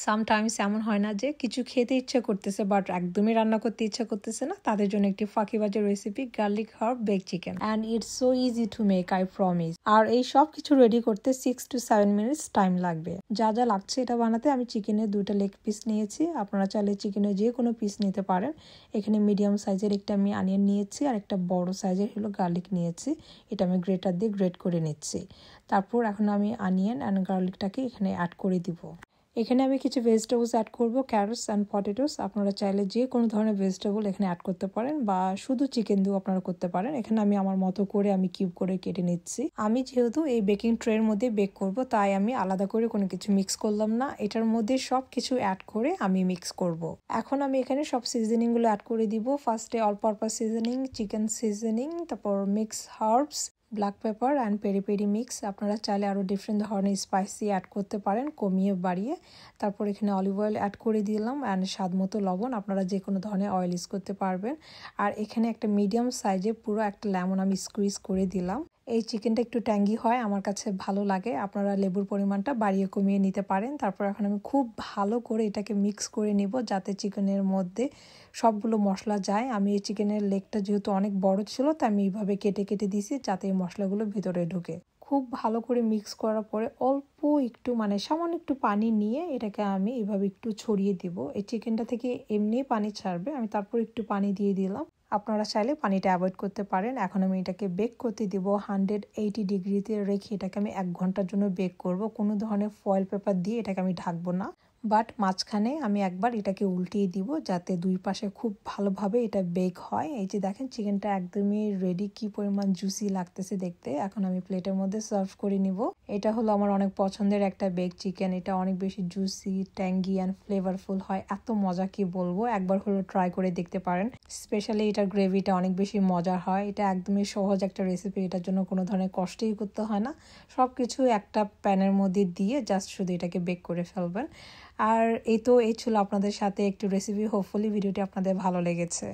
Sometimes এমন হয় না যে কিছু খেতে ইচ্ছা করতেছে বাট একদমই রান্না করতে ইচ্ছা করতেছে না, তাদের জন্য একটি ফাঁকিবাজের recipe garlic herb bake chicken and it's so easy to make, I promise. আর এই সব কিছু রেডি করতে 6 to 7 মিনিটস টাইম লাগবে। যা যা লাগছে এটা বানাতে আমি চিকেনের 2টা লেগ পিস নিয়েছি। আপনারা চাইলে চিকেনের যে কোনো পিস নিতে পারেন। এখানে মিডিয়াম সাইজের একটা আমি অনিয়ন নিয়েছি আর একটা বড় সাইজের হলো গার্লিক নিয়েছি। এটা আমি গ্রেটার দিয়ে গ্রেট করে নিচ্ছি। তারপর এখন আমি অনিয়ন অ্যান্ড গার্লিকটাকে এখানে অ্যাড করে দিব। এখানে আমি কিছু ভেজিটেবলস অ্যাড করব, ক্যারটস অ্যান্ড পটেটোস। আপনারা চাইলে যে কোনো ধরনের ভেজিটেবল এখানে অ্যাড করতে পারেন বা শুধু চিকেন দিয়েও আপনারা করতে পারেন। এখানে আমি আমার মতো করে আমি কিউব করে কেটে নিচ্ছি। আমি যেহেতু এই বেকিং ট্রের মধ্যে বেক করব, তাই আমি আলাদা করে কোনো কিছু মিক্স করলাম না। এটার মধ্যে সব কিছু অ্যাড করে আমি মিক্স করব। এখন আমি এখানে সব সিজনিংগুলো অ্যাড করে দিব। ফার্স্টে all purpose seasoning, chicken seasoning, তারপর mix herbs, black pepper and peri peri mix. আপনারা চাইলে আরও ডিফারেন্ট ধরনের স্পাইসি অ্যাড করতে পারেন, কমিয়ে বাড়িয়ে। তারপর এখানে অলিভ অয়েল অ্যাড করে দিলাম অ্যান্ড স্বাদ মতো লবণ। আপনারা যে কোনো ধরনের অয়েল ইউজ করতে পারবেন। আর এখানে একটা মিডিয়াম সাইজে পুরো একটা লেমন আমি স্কুইজ করে দিলাম। এই চিকেনটা একটু ট্যাঙ্গি হয়, আমার কাছে ভালো লাগে। আপনারা লেবুর পরিমাণটা বাড়িয়ে কমিয়ে নিতে পারেন। তারপর এখন আমি খুব ভালো করে এটাকে মিক্স করে নিব যাতে চিকেনের মধ্যে সবগুলো মশলা যায়। আমি এই চিকেনের লেগটা যেহেতু অনেক বড় ছিল, তাই আমি এইভাবে কেটে কেটে দিছি যাতে এই মশলাগুলো ভিতরে ঢুকে। খুব ভালো করে মিক্স করার পরে অল্প একটু সামান্য একটু পানি নিয়ে এটাকে আমি এভাবে একটু ছড়িয়ে দিব। এই চিকেনটা থেকে এমনি পানি ছাড়বে, আমি তারপর একটু পানি দিয়ে দিলাম। আপনারা চাইলে পানিটা অ্যাভয়েড করতে পারেন। এখন আমি এটাকে বেক করতে দিব 180 ডিগ্রিতে রেখে। এটাকে আমি 1 ঘন্টার জন্য বেক করব। কোনো ধরনের ফয়েল পেপার দিয়ে এটাকে আমি ঢাকবো না, বাট মাঝখানে আমি একবার এটাকে উল্টিয়ে দিব যাতে দুই পাশে খুব ভালোভাবে এটা বেক হয়। এই যে দেখেন চিকেনটা একদমই রেডি, কি পরিমাণ জুসি লাগতেছে দেখতে। এখন আমি প্লেটের মধ্যে সার্ভ করে নিব। এটা হলো আমার অনেক পছন্দের একটা বেক চিকেন। এটা অনেক বেশি জুসি, ট্যাঙ্গি অ্যান্ড ফ্লেভারফুল হয়, এত মজা কি বলবো। একবার হলো ট্রাই করে দেখতে পারেন। স্পেশালি এটার গ্রেভিটা অনেক বেশি মজার হয়। এটা একদমই সহজ একটা রেসিপি, এটার জন্য কোনো ধরনের কষ্টই করতে হয় না। সব কিছু একটা প্যানের মধ্যে দিয়ে জাস্ট শুধু এটাকে বেক করে ফেলবেন। আর এই ছিল আপনাদের সাথে একটু রেসিপি। হোপফুলি ভিডিওটি আপনাদের ভালো লেগেছে।